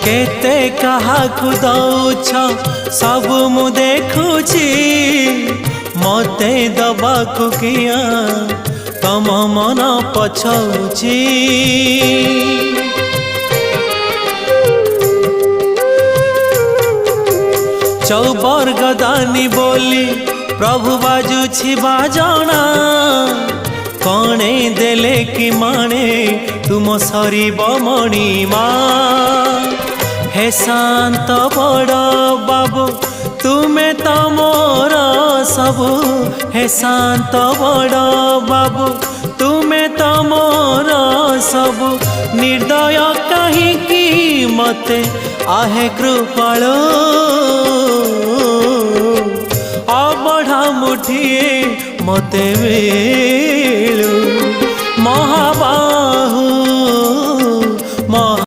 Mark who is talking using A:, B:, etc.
A: केते काहाकु दौछ सब मु देखुची मते दबाकु किया तम मन पछौची। चौबर गदानी बोली प्रभु बाजुछि बाजना कणे देले कि माणे तुम सरीब मणिमा। हे शांत बड़ बाबू तुमे तो मोर सबु। हे शांत बड़ बाबू तुमे तो मोर सबु। निर्दय कहीं मते आहे कृपाल अबढ़ा मुठिए मते मिलू महाबा